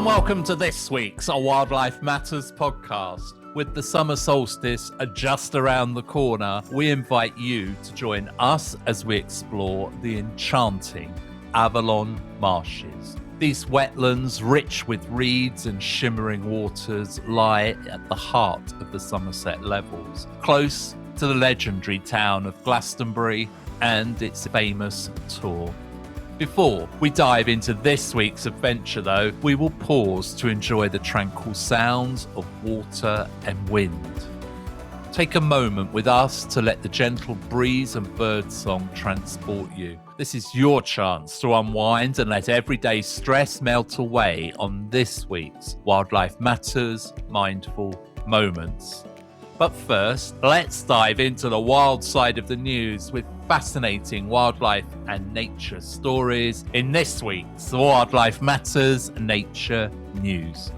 and welcome to this week's Wildlife Matters podcast. With the summer solstice just around the corner, we invite you to join us as we explore the enchanting Avalon Marshes. These wetlands, rich with reeds and shimmering waters, lie at the heart of the Somerset Levels, close to the legendary town of Glastonbury and its famous Tor. Before we dive into this week's adventure, though, we will pause to enjoy the tranquil sounds of water and wind. Take a moment with us to let the gentle breeze and birdsong transport you. This is your chance to unwind and let everyday stress melt away on this week's Wildlife Matters Mindful Moments. But first, let's dive into the wild side of the news with fascinating wildlife and nature stories in this week's Wildlife Matters Nature News.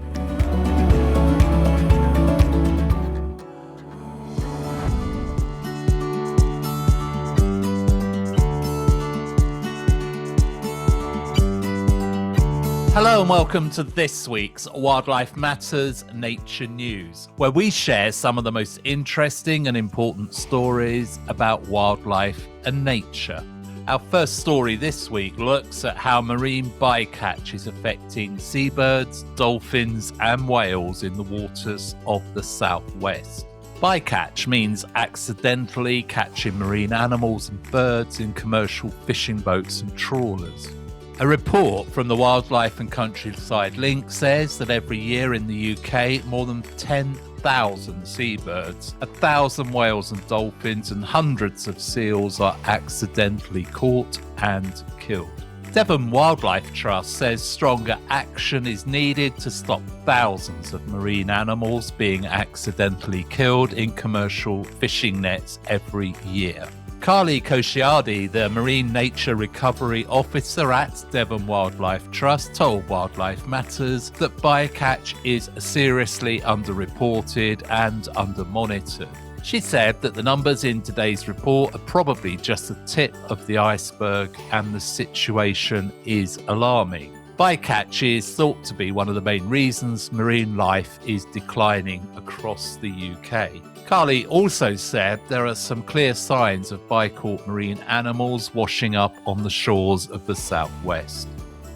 Hello and welcome to this week's Wildlife Matters Nature News, where we share some of the most interesting and important stories about wildlife and nature. Our first story this week looks at how marine bycatch is affecting seabirds, dolphins and whales in the waters of the southwest. Bycatch means accidentally catching marine animals and birds in commercial fishing boats and trawlers. A report from the Wildlife and Countryside Link says that every year in the UK, more than 10,000 seabirds, 1,000 whales and dolphins, and hundreds of seals are accidentally caught and killed. Devon Wildlife Trust says stronger action is needed to stop thousands of marine animals being accidentally killed in commercial fishing nets every year. Carly Koshiardi, the Marine Nature Recovery Officer at Devon Wildlife Trust, told Wildlife Matters that bycatch is seriously underreported and under-monitored. She said that the numbers in today's report are probably just the tip of the iceberg and the situation is alarming. Bycatch is thought to be one of the main reasons marine life is declining across the UK. Carly also said there are some clear signs of bycaught marine animals washing up on the shores of the southwest.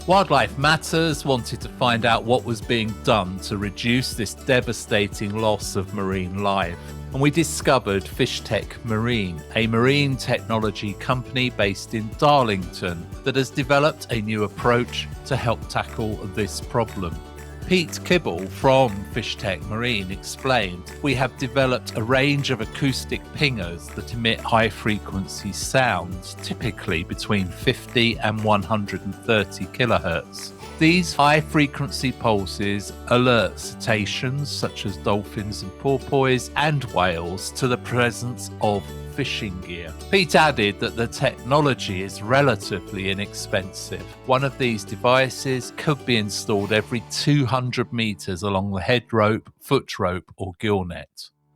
Wildlife Matters wanted to find out what was being done to reduce this devastating loss of marine life. And we discovered FishTech Marine, a marine technology company based in Darlington that has developed a new approach to help tackle this problem. Pete Kibble from FishTech Marine explained, "We have developed a range of acoustic pingers that emit high-frequency sounds, typically between 50 and 130 kilohertz. These high-frequency pulses alert cetaceans, such as dolphins and porpoise, and whales to the presence of fishing gear." Pete added that the technology is relatively inexpensive. One of these devices could be installed every 200 meters along the head rope, foot rope, or gill net.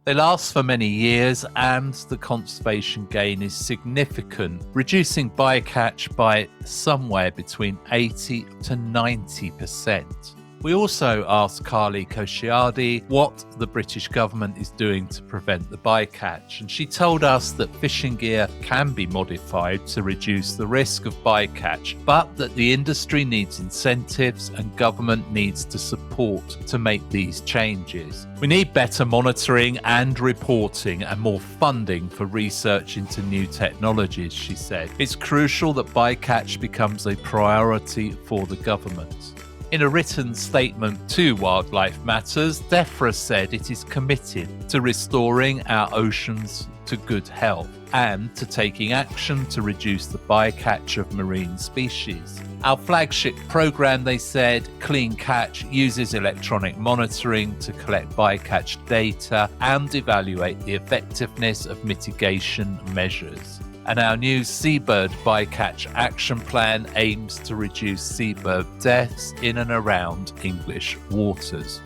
They last for many years and the conservation gain is significant, reducing bycatch by somewhere between 80 to 90%. We also asked Carly Koshiardi what the British government is doing to prevent the bycatch, and she told us that fishing gear can be modified to reduce the risk of bycatch, but that the industry needs incentives and government needs to support to make these changes. We need better monitoring and reporting and more funding for research into new technologies, she said. It's crucial that bycatch becomes a priority for the government. In a written statement to Wildlife Matters, DEFRA said it is committed to restoring our oceans to good health and to taking action to reduce the bycatch of marine species. Our flagship program, they said, Clean Catch, uses electronic monitoring to collect bycatch data and evaluate the effectiveness of mitigation measures. And our new Seabird Bycatch Action Plan aims to reduce seabird deaths in and around English waters.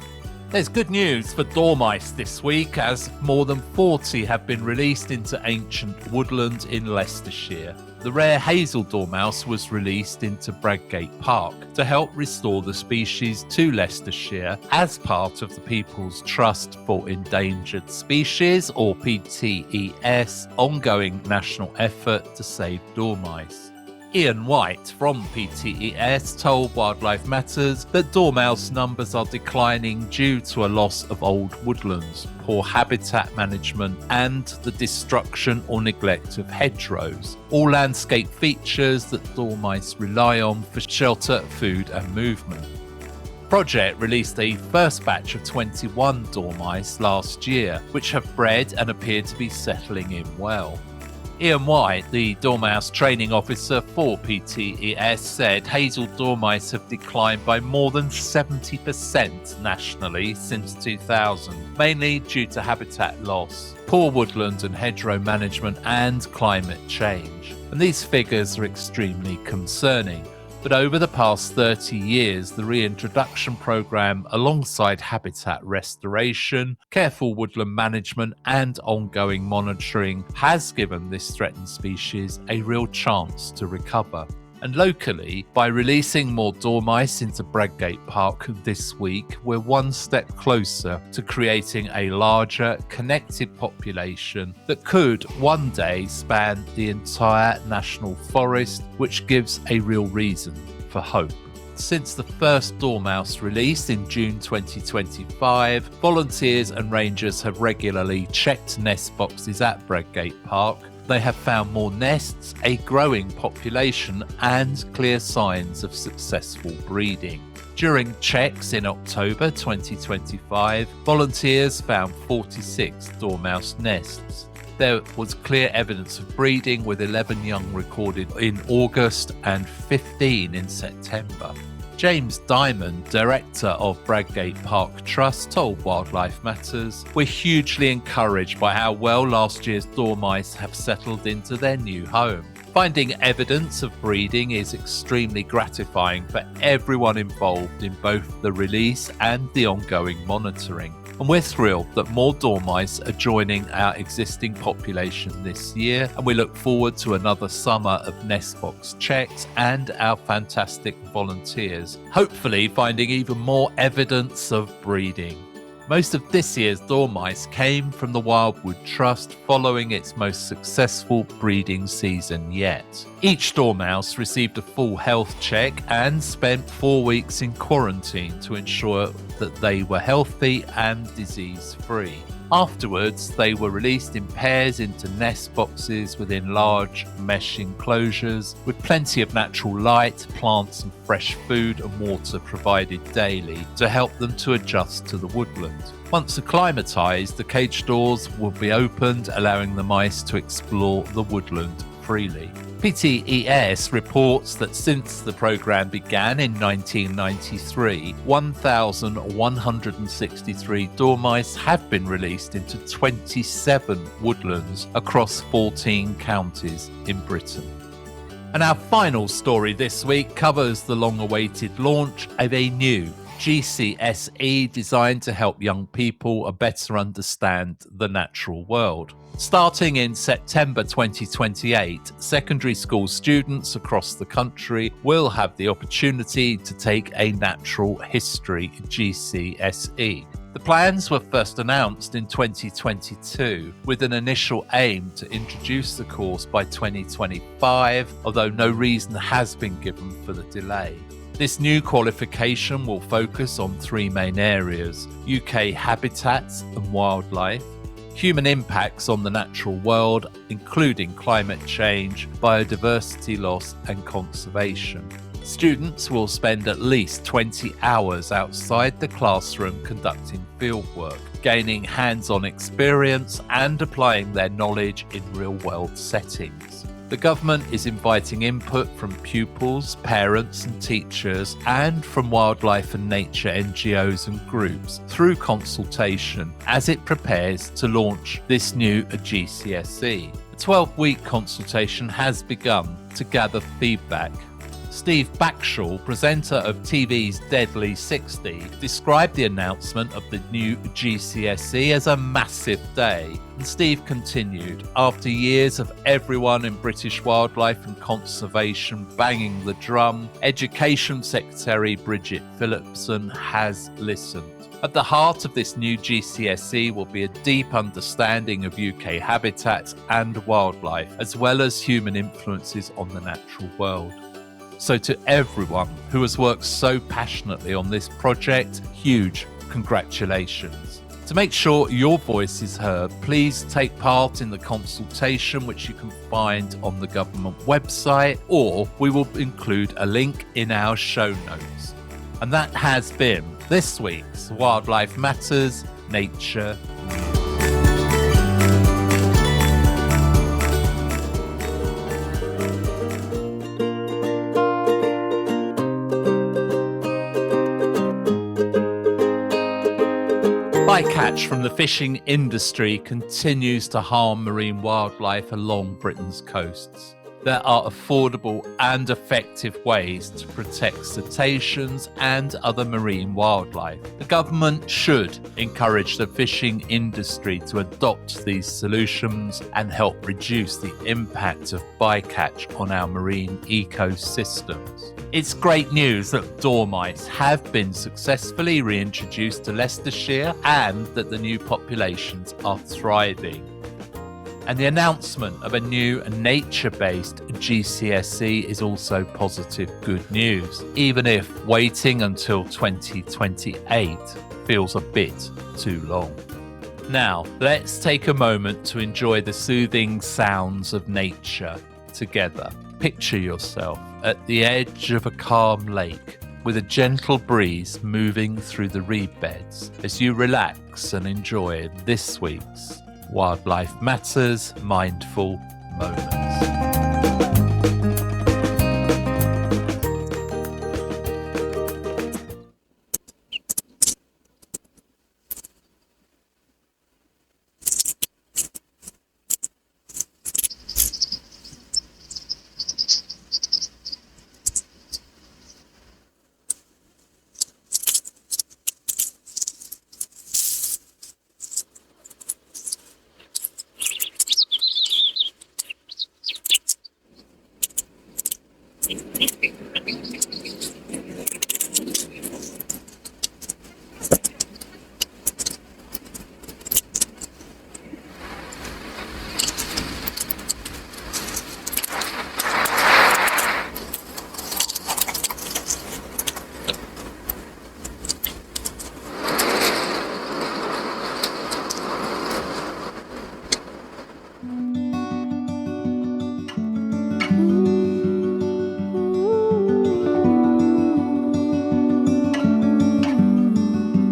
There's good news for dormice this week, as more than 40 have been released into ancient woodland in Leicestershire. The rare hazel dormouse was released into Bradgate Park to help restore the species to Leicestershire as part of the People's Trust for Endangered Species, or PTES, ongoing national effort to save dormice. Ian White from PTES told Wildlife Matters that dormouse numbers are declining due to a loss of old woodlands, poor habitat management, and the destruction or neglect of hedgerows, all landscape features that dormice rely on for shelter, food, and movement. Project released a first batch of 21 dormice last year, which have bred and appear to be settling in well. Ian White, the dormouse training officer for PTES, said hazel dormice have declined by more than 70% nationally since 2000, mainly due to habitat loss, poor woodland and hedgerow management, and climate change. And these figures are extremely concerning. But over the past 30 years, the reintroduction program, alongside habitat restoration, careful woodland management, and ongoing monitoring, has given this threatened species a real chance to recover. And locally, by releasing more dormice into Bradgate Park this week, we're one step closer to creating a larger, connected population that could one day span the entire national forest, which gives a real reason for hope. Since the first dormouse release in June 2025, volunteers and rangers have regularly checked nest boxes at Bradgate Park. They have found more nests, a growing population, and clear signs of successful breeding. During checks in October 2025, volunteers found 46 dormouse nests. There was clear evidence of breeding, with 11 young recorded in August and 15 in September. James Diamond, director of Bradgate Park Trust, told Wildlife Matters, "We're hugely encouraged by how well last year's dormice have settled into their new home. Finding evidence of breeding is extremely gratifying for everyone involved in both the release and the ongoing monitoring. And we're thrilled that more dormice are joining our existing population this year, and we look forward to another summer of nest box checks and our fantastic volunteers, hopefully finding even more evidence of breeding." Most of this year's dormice came from the Wildwood Trust following its most successful breeding season yet. Each dormouse received a full health check and spent 4 weeks in quarantine to ensure that they were healthy and disease-free. Afterwards, they were released in pairs into nest boxes within large mesh enclosures, with plenty of natural light, plants and fresh food and water provided daily to help them to adjust to the woodland. Once acclimatised, the cage doors will be opened, allowing the mice to explore the woodland freely. PTES reports that since the programme began in 1993, 1,163 dormice have been released into 27 woodlands across 14 counties in Britain. And our final story this week covers the long-awaited launch of a new GCSE designed to help young people better understand the natural world. Starting in September 2028, secondary school students across the country will have the opportunity to take a Natural History GCSE. The plans were first announced in 2022, with an initial aim to introduce the course by 2025, although no reason has been given for the delay. This new qualification will focus on 3 main areas: UK habitats and wildlife, human impacts on the natural world, including climate change, biodiversity loss, and conservation. Students will spend at least 20 hours outside the classroom conducting fieldwork, gaining hands-on experience and applying their knowledge in real-world settings. The government is inviting input from pupils, parents and teachers, and from wildlife and nature NGOs and groups through consultation as it prepares to launch this new GCSE. A 12-week consultation has begun to gather feedback. Steve Backshall, presenter of TV's Deadly 60, described the announcement of the new GCSE as a massive day. And Steve continued, after years of everyone in British wildlife and conservation banging the drum, Education Secretary Bridget Phillipson has listened. At the heart of this new GCSE will be a deep understanding of UK habitats and wildlife, as well as human influences on the natural world. So to everyone who has worked so passionately on this project, huge congratulations. To make sure your voice is heard, please take part in the consultation, which you can find on the government website, or we will include a link in our show notes. And that has been this week's Wildlife Matters Nature News. Bycatch from the fishing industry continues to harm marine wildlife along Britain's coasts. There are affordable and effective ways to protect cetaceans and other marine wildlife. The government should encourage the fishing industry to adopt these solutions and help reduce the impact of bycatch on our marine ecosystems. It's great news that dormice have been successfully reintroduced to Leicestershire and that the new populations are thriving. And the announcement of a new nature-based GCSE is also positive good news, even if waiting until 2028 feels a bit too long. Now, let's take a moment to enjoy the soothing sounds of nature together. Picture yourself at the edge of a calm lake with a gentle breeze moving through the reed beds as you relax and enjoy this week's Wildlife Matters Mindful Moments.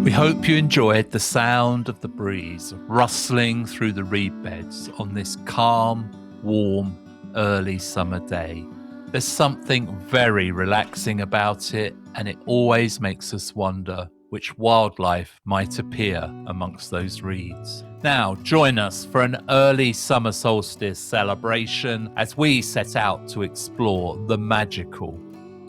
We hope you enjoyed the sound of the breeze rustling through the reed beds on this calm, warm, early summer day. There's something very relaxing about it, and it always makes us wonder which wildlife might appear amongst those reeds. Now, join us for an early summer solstice celebration as we set out to explore the magical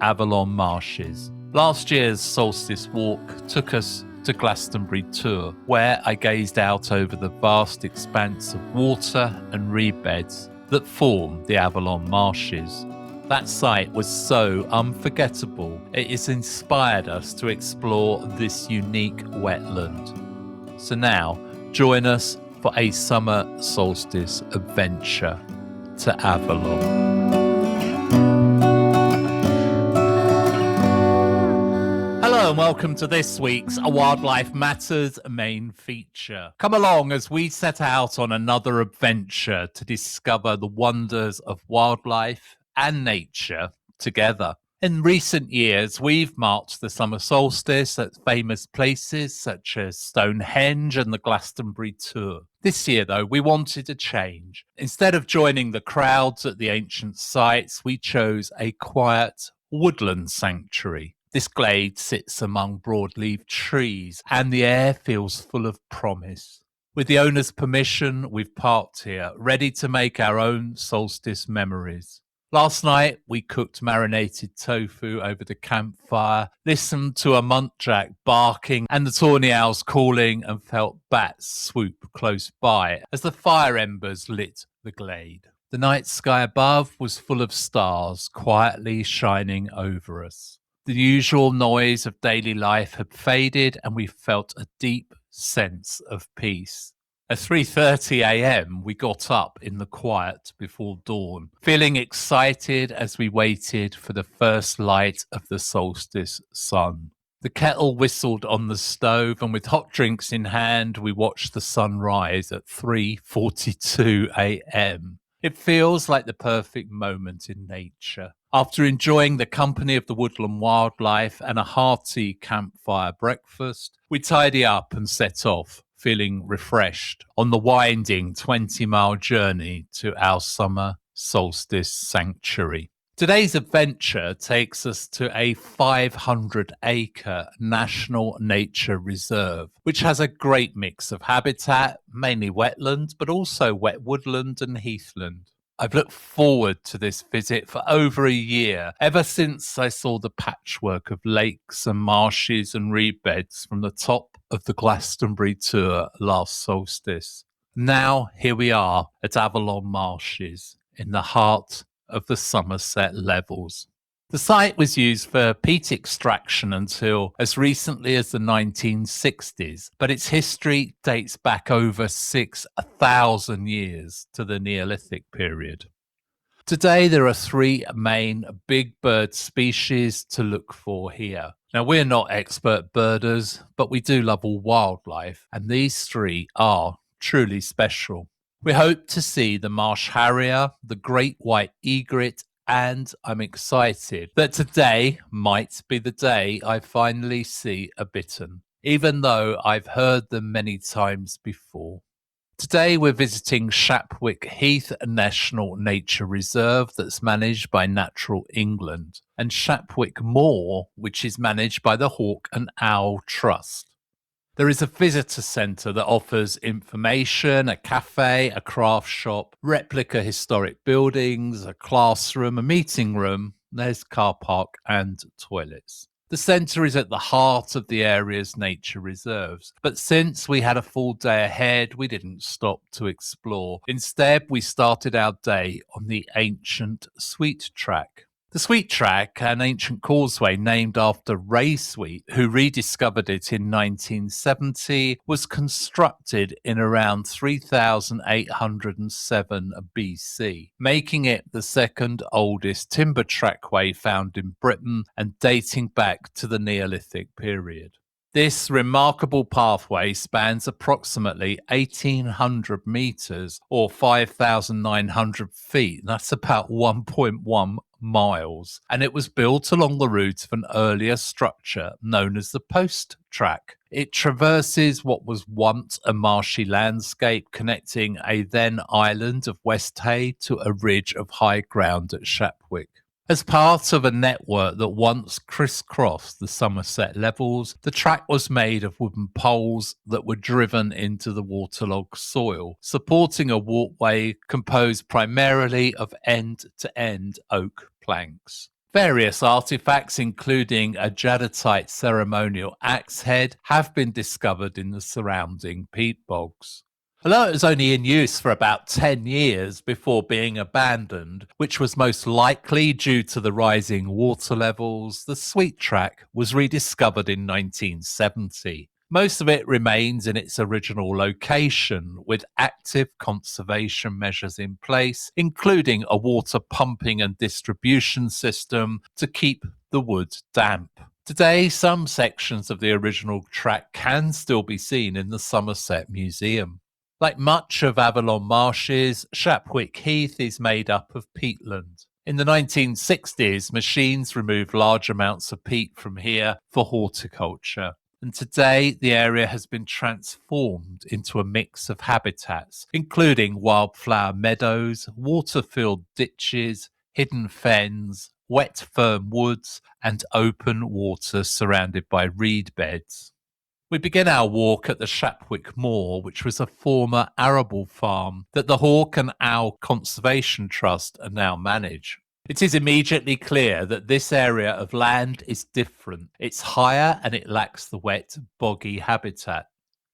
Avalon Marshes. Last year's solstice walk took us to Glastonbury Tour, where I gazed out over the vast expanse of water and reed beds that form the Avalon Marshes. That sight was so unforgettable, it has inspired us to explore this unique wetland. So now, join us for a summer solstice adventure to Avalon. Hello and welcome to this week's Wildlife Matters main feature. Come along as we set out on another adventure to discover the wonders of wildlife and nature together. In recent years, we've marked the summer solstice at famous places such as Stonehenge and the Glastonbury Tour. This year, though, we wanted a change. Instead of joining the crowds at the ancient sites, we chose a quiet woodland sanctuary. This glade sits among broadleaf trees and the air feels full of promise. With the owner's permission, we've parked here, ready to make our own solstice memories. Last night, we cooked marinated tofu over the campfire, listened to a muntjac barking and the tawny owls calling, and felt bats swoop close by as the fire embers lit the glade. The night sky above was full of stars quietly shining over us. The usual noise of daily life had faded, and we felt a deep sense of peace. At 3:30 a.m., we got up in the quiet before dawn, feeling excited as we waited for the first light of the solstice sun. The kettle whistled on the stove, and with hot drinks in hand, we watched the sun rise at 3:42 a.m. It feels like the perfect moment in nature. After enjoying the company of the woodland wildlife and a hearty campfire breakfast, we tidy up and set off, feeling refreshed, on the winding 20-mile journey to our summer solstice sanctuary. Today's adventure takes us to a 500-acre national nature reserve, which has a great mix of habitat, mainly wetland, but also wet woodland and heathland. I've looked forward to this visit for over a year, ever since I saw the patchwork of lakes and marshes and reed beds from the top of the Glastonbury tour last solstice. Now, here we are at Avalon Marshes, in the heart of the Somerset Levels. The site was used for peat extraction until as recently as the 1960s, but its history dates back over 6,000 years to the Neolithic period. Today, there are three main big bird species to look for here. Now, we're not expert birders, but we do love all wildlife, and these three are truly special. We hope to see the marsh harrier, the great white egret, and I'm excited that today might be the day I finally see a bittern, even though I've heard them many times before. Today we're visiting Shapwick Heath National Nature Reserve that's managed by Natural England, and Shapwick Moor, which is managed by the Hawk and Owl Trust. There is a visitor centre that offers information, a cafe, a craft shop, replica historic buildings, a classroom, a meeting room, there's car park and toilets. The centre is at the heart of the area's nature reserves, but since we had a full day ahead, we didn't stop to explore. Instead, we started our day on the ancient Sweet Track. The Sweet Track, an ancient causeway named after Ray Sweet, who rediscovered it in 1970, was constructed in around 3807 BC, making it the second oldest timber trackway found in Britain and dating back to the Neolithic period. This remarkable pathway spans approximately 1,800 metres or 5,900 feet. That's about 1.1 miles. And it was built along the route of an earlier structure known as the Post Track. It traverses what was once a marshy landscape connecting a then island of West Hay to a ridge of high ground at Shapwick. As part of a network that once crisscrossed the Somerset Levels, the track was made of wooden poles that were driven into the waterlogged soil, supporting a walkway composed primarily of end-to-end oak planks. Various artifacts, including a jadeite ceremonial axe head, have been discovered in the surrounding peat bogs. Although it was only in use for about 10 years before being abandoned, which was most likely due to the rising water levels, the Sweet Track was rediscovered in 1970. Most of it remains in its original location, with active conservation measures in place, including a water pumping and distribution system to keep the wood damp. Today, some sections of the original track can still be seen in the Somerset Museum. Like much of Avalon Marshes, Shapwick Heath is made up of peatland. In the 1960s, machines removed large amounts of peat from here for horticulture. And today, the area has been transformed into a mix of habitats, including wildflower meadows, water-filled ditches, hidden fens, wet fern woods, and open water surrounded by reed beds. We begin our walk at the Shapwick Moor, which was a former arable farm that the Hawk and Owl Conservation Trust are now manage. It is immediately clear that this area of land is different. It's higher and it lacks the wet, boggy habitat.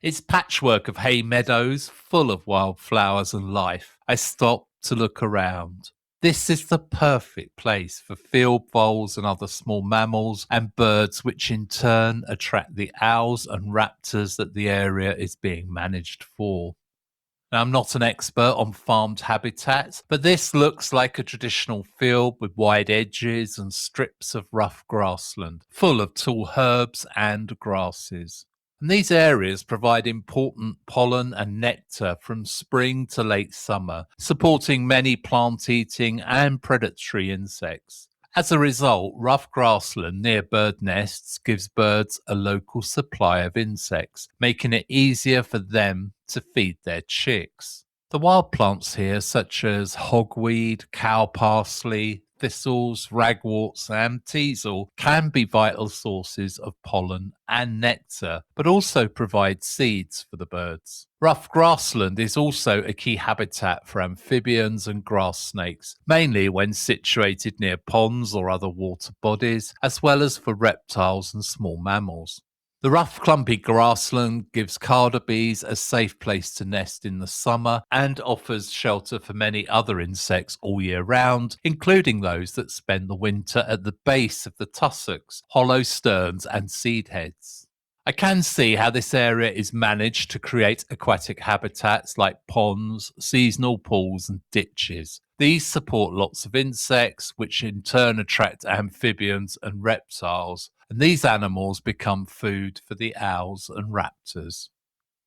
It's patchwork of hay meadows full of wildflowers and life. I stop to look around. This is the perfect place for field voles and other small mammals and birds, which in turn attract the owls and raptors that the area is being managed for. Now, I'm not an expert on farmed habitats, but this looks like a traditional field with wide edges and strips of rough grassland, full of tall herbs and grasses. And these areas provide important pollen and nectar from spring to late summer, supporting many plant-eating and predatory insects. As a result, rough grassland near bird nests gives birds a local supply of insects, making it easier for them to feed their chicks. The wild plants here, such as hogweed, cow parsley, thistles, ragworts, and teasel, can be vital sources of pollen and nectar, but also provide seeds for the birds. Rough grassland is also a key habitat for amphibians and grass snakes, mainly when situated near ponds or other water bodies, as well as for reptiles and small mammals. The rough clumpy grassland gives carder bees a safe place to nest in the summer and offers shelter for many other insects all year round, including those that spend the winter at the base of the tussocks, hollow sterns and seed heads. I can see how this area is managed to create aquatic habitats like ponds, seasonal pools and ditches. These support lots of insects, which in turn attract amphibians and reptiles, and these animals become food for the owls and raptors.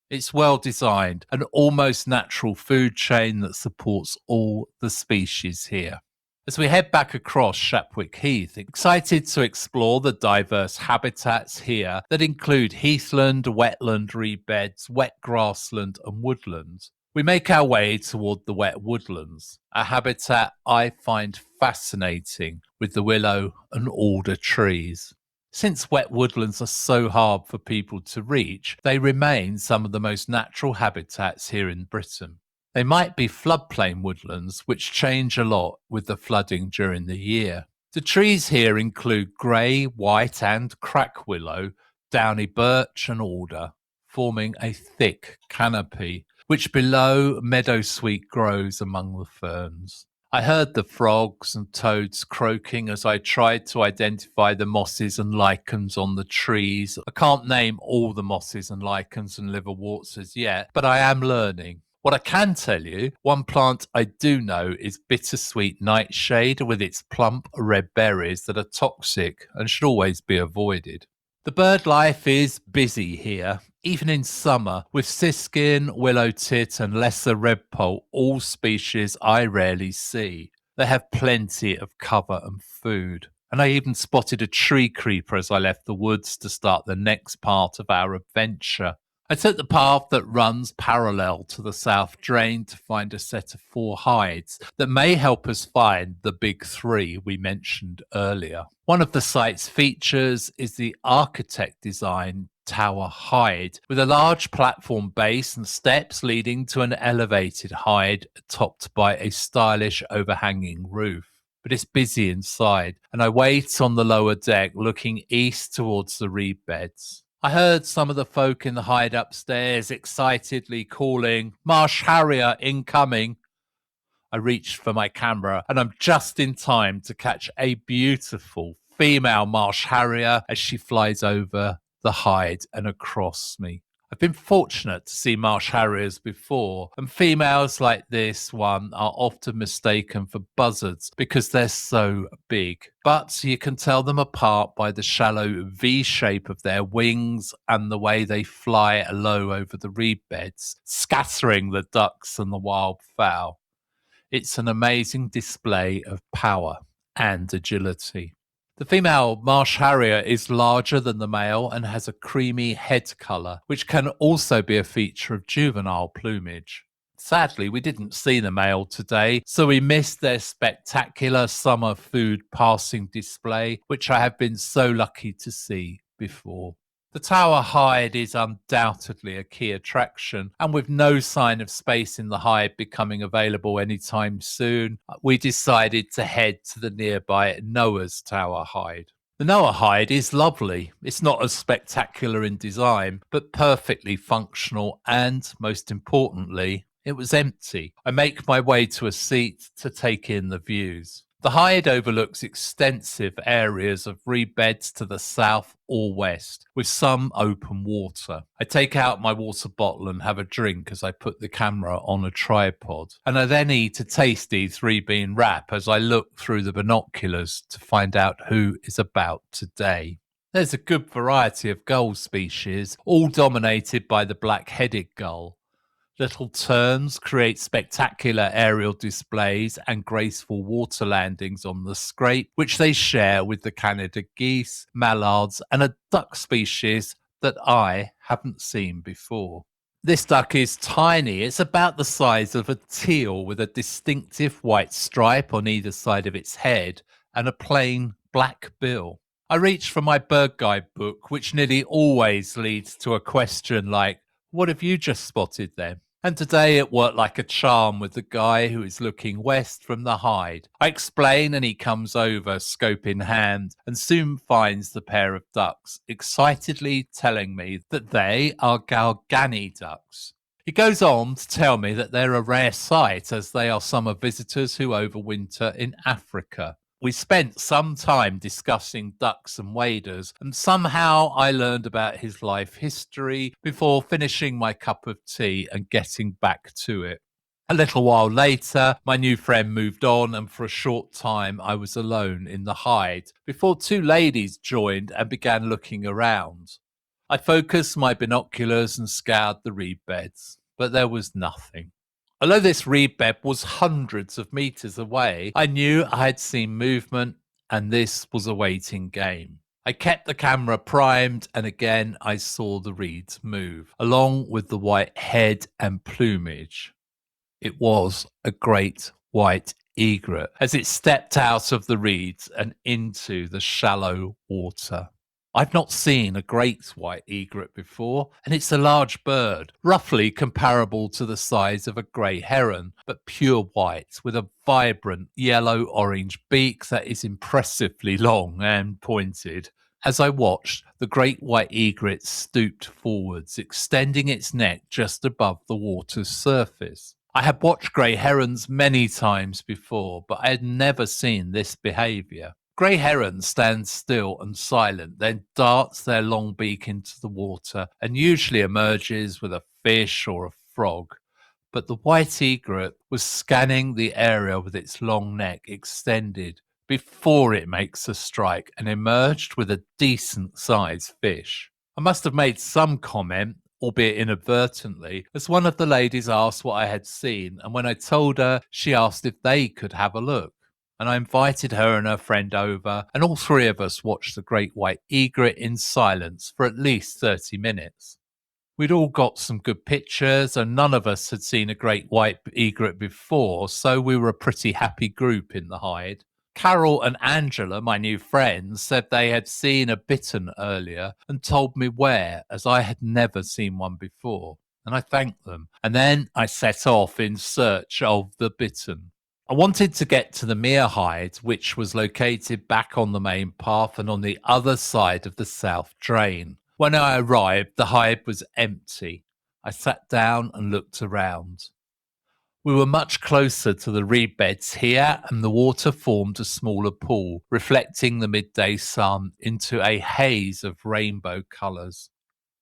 It's well designed, an almost natural food chain that supports all the species here. As we head back across Shapwick Heath, excited to explore the diverse habitats here that include heathland, wetland reedbeds, wet grassland and woodlands. We make our way toward the wet woodlands, a habitat I find fascinating with the willow and alder trees. Since wet woodlands are so hard for people to reach, they remain some of the most natural habitats here in Britain. They might be floodplain woodlands, which change a lot with the flooding during the year. The trees here include grey, white and crack willow, downy birch and alder, forming a thick canopy, which below meadowsweet grows among the ferns. I heard the frogs and toads croaking as I tried to identify the mosses and lichens on the trees. I can't name all the mosses and lichens and liverworts as yet, but I am learning. What I can tell you, one plant I do know is bittersweet nightshade with its plump red berries that are toxic and should always be avoided. The bird life is busy here, even in summer, with siskin, willow tit and lesser redpoll, all species I rarely see. They have plenty of cover and food. And I even spotted a tree creeper as I left the woods to start the next part of our adventure. I took the path that runs parallel to the south drain to find a set of 4 hides that may help us find the big 3 we mentioned earlier. One of the site's features is the architect-designed tower hide, with a large platform base and steps leading to an elevated hide topped by a stylish overhanging roof. But it's busy inside, and I wait on the lower deck looking east towards the reed beds. I heard some of the folk in the hide upstairs excitedly calling, "Marsh Harrier incoming." I reached for my camera and I'm just in time to catch a beautiful female marsh harrier as she flies over the hide and across me. I've been fortunate to see marsh harriers before, and females like this one are often mistaken for buzzards because they're so big. But you can tell them apart by the shallow V shape of their wings and the way they fly low over the reed beds, scattering the ducks and the wildfowl. It's an amazing display of power and agility. The female marsh harrier is larger than the male and has a creamy head colour, which can also be a feature of juvenile plumage. Sadly, we didn't see the male today, so we missed their spectacular summer food passing display, which I have been so lucky to see before. The tower hide is undoubtedly a key attraction, and with no sign of space in the hide becoming available anytime soon, we decided to head to the nearby Noah's Tower hide. The Noah hide is lovely. It's not as spectacular in design, but perfectly functional, and most importantly, it was empty. I make my way to a seat to take in the views. The hide overlooks extensive areas of reed beds to the south or west, with some open water. I take out my water bottle and have a drink as I put the camera on a tripod, and I then eat a tasty 3-bean wrap as I look through the binoculars to find out who is about today. There's a good variety of gull species, all dominated by the black-headed gull. Little terns create spectacular aerial displays and graceful water landings on the scrape, which they share with the Canada geese, mallards, and a duck species that I haven't seen before. This duck is tiny. It's about the size of a teal with a distinctive white stripe on either side of its head and a plain black bill. I reach for my bird guide book, which nearly always leads to a question like, "What have you just spotted then?" And today it worked like a charm with the guy who is looking west from the hide. I explain and he comes over, scope in hand, and soon finds the pair of ducks, excitedly telling me that they are Galgani ducks. He goes on to tell me that they're a rare sight as they are summer visitors who overwinter in Africa. We spent some time discussing ducks and waders, and somehow I learned about his life history before finishing my cup of tea and getting back to it. A little while later, my new friend moved on, and for a short time I was alone in the hide before two ladies joined and began looking around. I focused my binoculars and scoured the reed beds, but there was nothing. Although this reed bed was hundreds of meters away, I knew I had seen movement, and this was a waiting game. I kept the camera primed, and again I saw the reeds move, along with the white head and plumage. It was a great white egret as it stepped out of the reeds and into the shallow water. I've not seen a great white egret before, and it's a large bird, roughly comparable to the size of a grey heron, but pure white, with a vibrant yellow-orange beak that is impressively long and pointed. As I watched, the great white egret stooped forwards, extending its neck just above the water's surface. I had watched grey herons many times before, but I had never seen this behaviour. Grey herons stand still and silent, then darts their long beak into the water and usually emerges with a fish or a frog. But the white egret was scanning the area with its long neck extended before it makes a strike and emerged with a decent-sized fish. I must have made some comment, albeit inadvertently, as one of the ladies asked what I had seen, and when I told her, she asked if they could have a look. And I invited her and her friend over, and all three of us watched the great white egret in silence for at least 30 minutes. We'd all got some good pictures, and none of us had seen a great white egret before, so we were a pretty happy group in the hide. Carol and Angela, my new friends, said they had seen a bittern earlier and told me where, as I had never seen one before, and I thanked them. And then I set off in search of the bittern. I wanted to get to the mere hide, which was located back on the main path and on the other side of the south drain. When I arrived, the hide was empty. I sat down and looked around. We were much closer to the reed beds here, and the water formed a smaller pool, reflecting the midday sun into a haze of rainbow colours.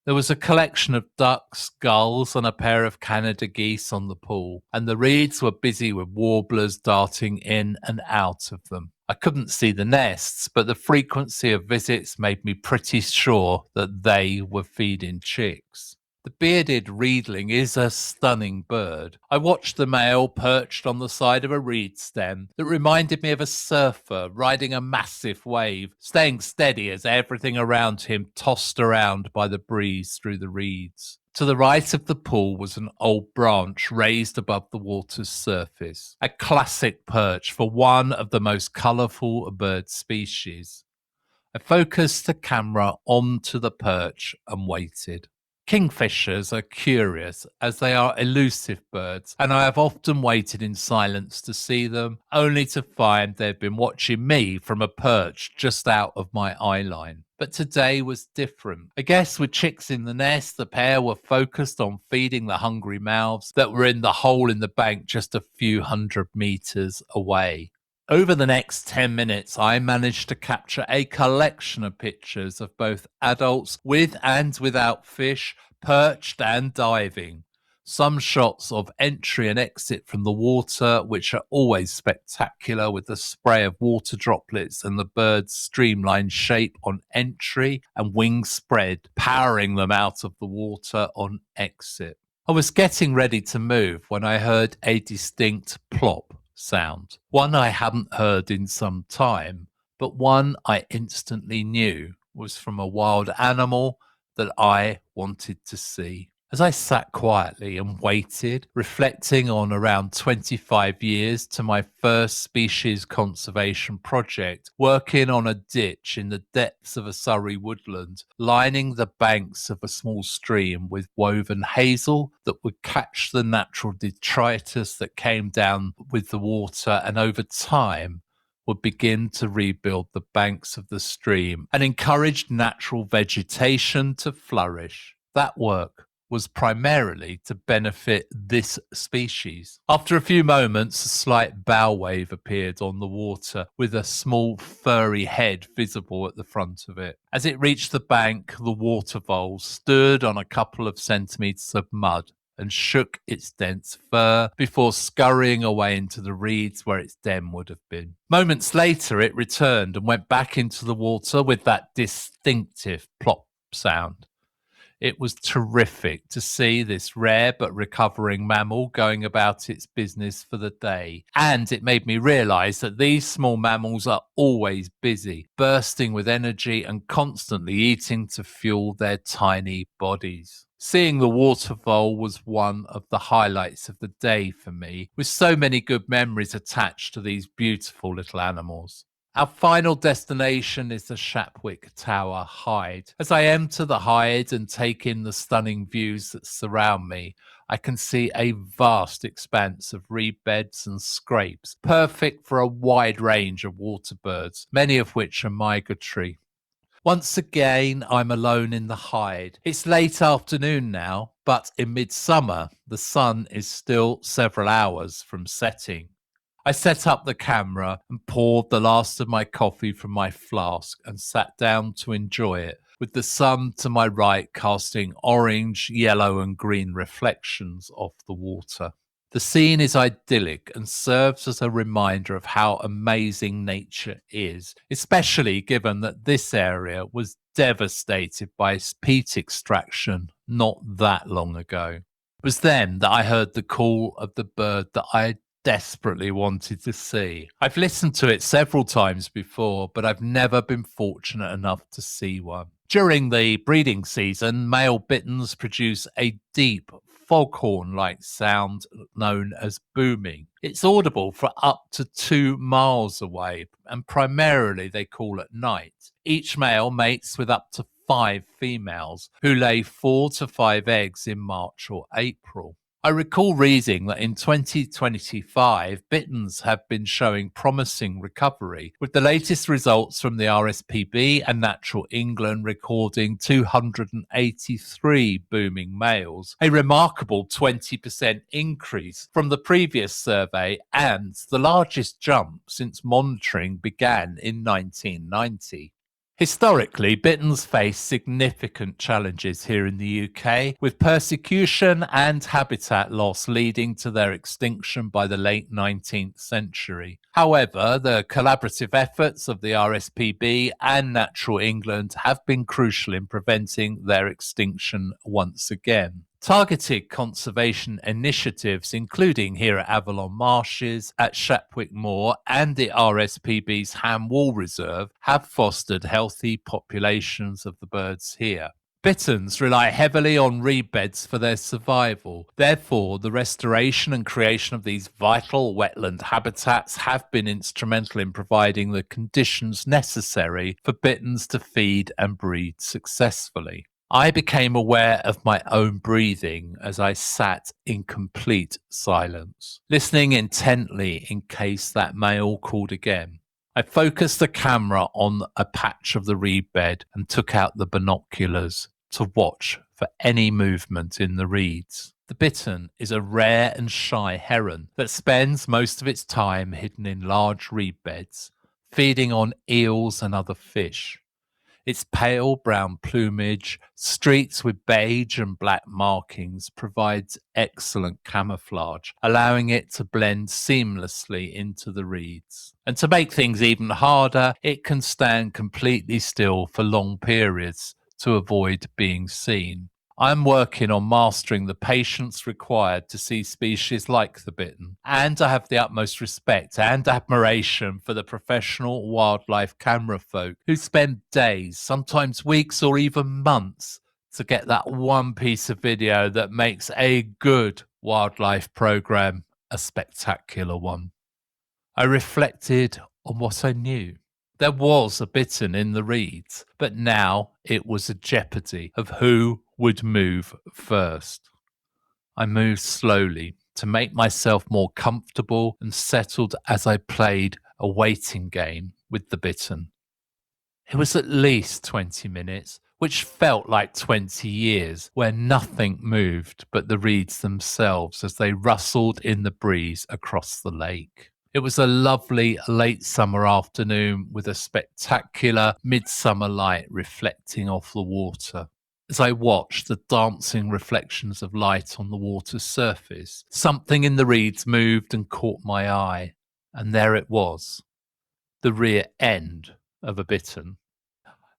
There was a collection of ducks, gulls, and a pair of Canada geese on the pool, and the reeds were busy with warblers darting in and out of them. I couldn't see the nests, but the frequency of visits made me pretty sure that they were feeding chicks. The bearded reedling is a stunning bird. I watched the male perched on the side of a reed stem that reminded me of a surfer riding a massive wave, staying steady as everything around him tossed around by the breeze through the reeds. To the right of the pool was an old branch raised above the water's surface, a classic perch for one of the most colourful bird species. I focused the camera onto the perch and waited. Kingfishers are curious as they are elusive birds, and I have often waited in silence to see them, only to find they've been watching me from a perch just out of my eye line. But today was different. I guess with chicks in the nest, the pair were focused on feeding the hungry mouths that were in the hole in the bank just a few hundred meters away. Over the next 10 minutes, I managed to capture a collection of pictures of both adults with and without fish, perched and diving. Some shots of entry and exit from the water, which are always spectacular with the spray of water droplets and the bird's streamlined shape on entry and wings spread, powering them out of the water on exit. I was getting ready to move when I heard a distinct plop sound. One I hadn't heard in some time, but one I instantly knew was from a wild animal that I wanted to see. As I sat quietly and waited, reflecting on around 25 years to my first species conservation project, working on a ditch in the depths of a Surrey woodland, lining the banks of a small stream with woven hazel that would catch the natural detritus that came down with the water and over time would begin to rebuild the banks of the stream and encourage natural vegetation to flourish. That work was primarily to benefit this species. After a few moments, a slight bow wave appeared on the water with a small furry head visible at the front of it. As it reached the bank, the water vole stood on a couple of centimetres of mud and shook its dense fur before scurrying away into the reeds where its den would have been. Moments later, it returned and went back into the water with that distinctive plop sound. It was terrific to see this rare but recovering mammal going about its business for the day. And it made me realize that these small mammals are always busy, bursting with energy and constantly eating to fuel their tiny bodies. Seeing the water vole was one of the highlights of the day for me, with so many good memories attached to these beautiful little animals. Our final destination is the Shapwick Tower Hide. As I enter the hide and take in the stunning views that surround me, I can see a vast expanse of reed beds and scrapes, perfect for a wide range of water birds, many of which are migratory. Once again, I'm alone in the hide. It's late afternoon now, but in midsummer, the sun is still several hours from setting. I set up the camera and poured the last of my coffee from my flask and sat down to enjoy it, with the sun to my right casting orange, yellow and green reflections off the water. The scene is idyllic and serves as a reminder of how amazing nature is, especially given that this area was devastated by peat extraction not that long ago. It was then that I heard the call of the bird that I desperately wanted to see. I've listened to it several times before, but I've never been fortunate enough to see one. During the breeding season, male bitterns produce a deep foghorn-like sound known as booming. It's audible for up to 2 miles away, and primarily they call at night. Each male mates with up to 5 females, who lay 4 to 5 eggs in March or April. I recall reading that in 2025, bitterns have been showing promising recovery, with the latest results from the RSPB and Natural England recording 283 booming males, a remarkable 20% increase from the previous survey and the largest jump since monitoring began in 1990. Historically, bitterns face significant challenges here in the UK, with persecution and habitat loss leading to their extinction by the late 19th century. However, the collaborative efforts of the RSPB and Natural England have been crucial in preventing their extinction once again. Targeted conservation initiatives, including here at Avalon Marshes, at Shapwick Moor and the RSPB's Ham Wall Reserve, have fostered healthy populations of the birds here. Bitterns rely heavily on reed beds for their survival. Therefore, the restoration and creation of these vital wetland habitats have been instrumental in providing the conditions necessary for bitterns to feed and breed successfully. I became aware of my own breathing as I sat in complete silence, listening intently in case that male called again. I focused the camera on a patch of the reed bed and took out the binoculars to watch for any movement in the reeds. The bittern is a rare and shy heron that spends most of its time hidden in large reed beds, feeding on eels and other fish. Its pale brown plumage, streaked with beige and black markings, provides excellent camouflage, allowing it to blend seamlessly into the reeds. And to make things even harder, it can stand completely still for long periods to avoid being seen. I'm working on mastering the patience required to see species like the bittern, and I have the utmost respect and admiration for the professional wildlife camera folk who spend days, sometimes weeks or even months to get that one piece of video that makes a good wildlife program a spectacular one. I reflected on what I knew. There was a bittern in the reeds, but now it was a jeopardy of who would move first. I moved slowly to make myself more comfortable and settled as I played a waiting game with the bittern. It was at least 20 minutes, which felt like 20 years, where nothing moved but the reeds themselves as they rustled in the breeze across the lake. It was a lovely late summer afternoon with a spectacular midsummer light reflecting off the water. As I watched the dancing reflections of light on the water's surface, something in the reeds moved and caught my eye, and there it was, the rear end of a bittern.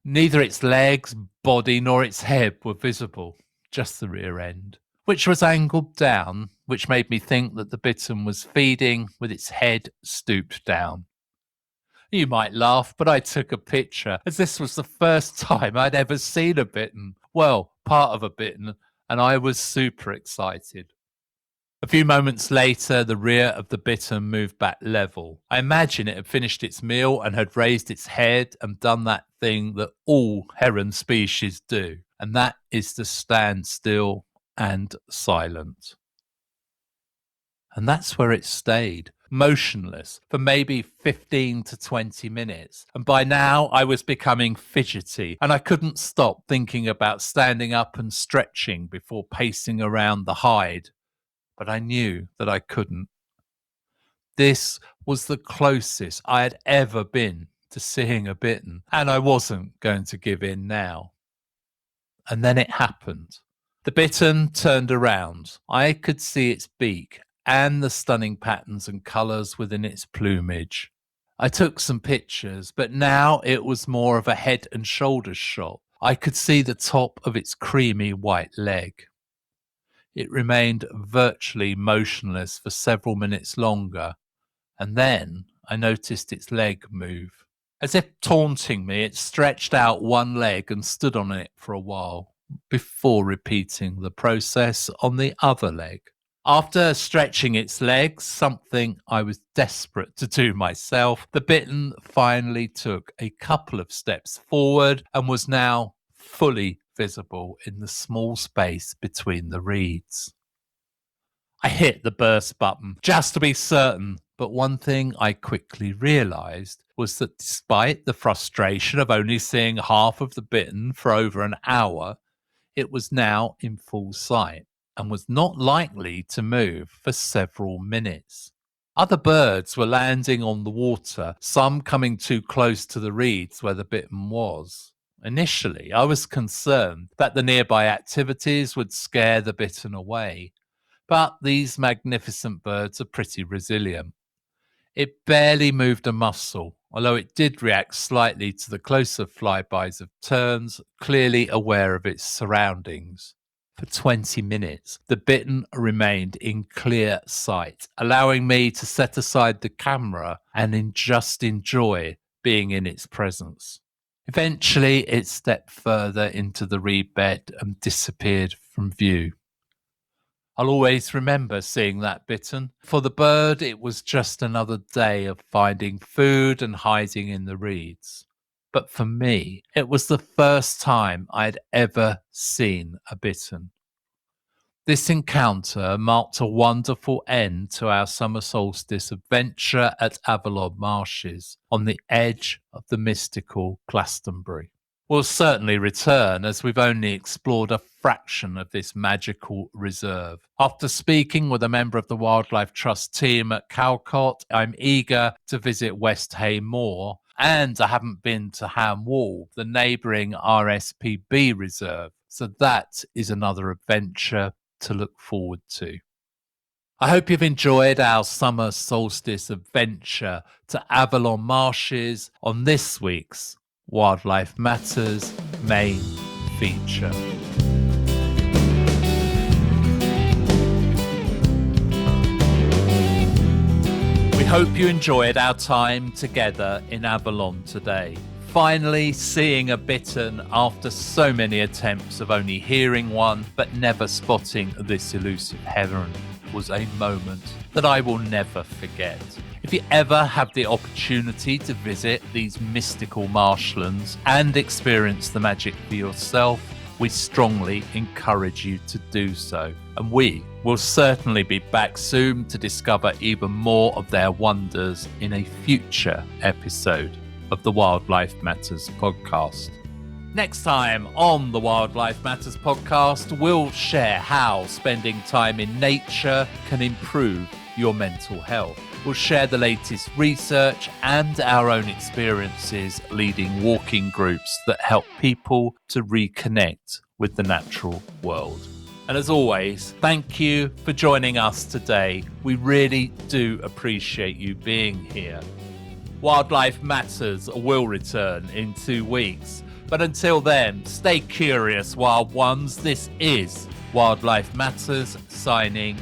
Neither its legs, body, nor its head were visible, just the rear end, which was angled down, which made me think that the bittern was feeding with its head stooped down. You might laugh, but I took a picture, as this was the first time I'd ever seen a bittern. Well, part of a bittern, and I was super excited. A few moments later, the rear of the bittern moved back level. I imagine it had finished its meal and had raised its head and done that thing that all heron species do, and that is to stand still and silent. And that's where it stayed, motionless, for maybe 15 to 20 minutes. And by now I was becoming fidgety, and I couldn't stop thinking about standing up and stretching before pacing around the hide. But I knew that I couldn't. This was the closest I had ever been to seeing a bittern, and I wasn't going to give in now. And then it happened. The bittern turned around. I could see its beak and the stunning patterns and colours within its plumage. I took some pictures, but now it was more of a head and shoulders shot. I could see the top of its creamy white leg. It remained virtually motionless for several minutes longer, and then I noticed its leg move. As if taunting me, it stretched out one leg and stood on it for a while, before repeating the process on the other leg. After stretching its legs, something I was desperate to do myself, the bittern finally took a couple of steps forward and was now fully visible in the small space between the reeds. I hit the burst button just to be certain, but one thing I quickly realised was that despite the frustration of only seeing half of the bittern for over an hour, it was now in full sight and was not likely to move for several minutes. Other birds were landing on the water, some coming too close to the reeds where the bittern was. Initially, I was concerned that the nearby activities would scare the bittern away, but these magnificent birds are pretty resilient. It barely moved a muscle, although it did react slightly to the closer flybys of terns, clearly aware of its surroundings. For 20 minutes, the bittern remained in clear sight, allowing me to set aside the camera and just enjoy being in its presence. Eventually, it stepped further into the reed bed and disappeared from view. I'll always remember seeing that bittern. For the bird, it was just another day of finding food and hiding in the reeds. But for me, it was the first time I had ever seen a bittern. This encounter marked a wonderful end to our summer solstice adventure at Avalon Marshes on the edge of the mystical Glastonbury. We'll certainly return as we've only explored a fraction of this magical reserve. After speaking with a member of the Wildlife Trust team at Calcott, I'm eager to visit West Hay Moor, and I haven't been to Ham Wall, the neighbouring RSPB reserve. So that is another adventure to look forward to. I hope you've enjoyed our summer solstice adventure to Avalon Marshes on this week's Wildlife Matters main feature. We hope you enjoyed our time together in Avalon today. Finally seeing a bittern after so many attempts of only hearing one but never spotting this elusive heron was a moment that I will never forget. If you ever have the opportunity to visit these mystical marshlands and experience the magic for yourself, we strongly encourage you to do so. And we will certainly be back soon to discover even more of their wonders in a future episode of the Wildlife Matters podcast. Next time on the Wildlife Matters podcast, we'll share how spending time in nature can improve your mental health. We'll share the latest research and our own experiences leading walking groups that help people to reconnect with the natural world. And as always, thank you for joining us today. We really do appreciate you being here. Wildlife Matters will return in 2 weeks. But until then, stay curious, wild ones. This is Wildlife Matters signing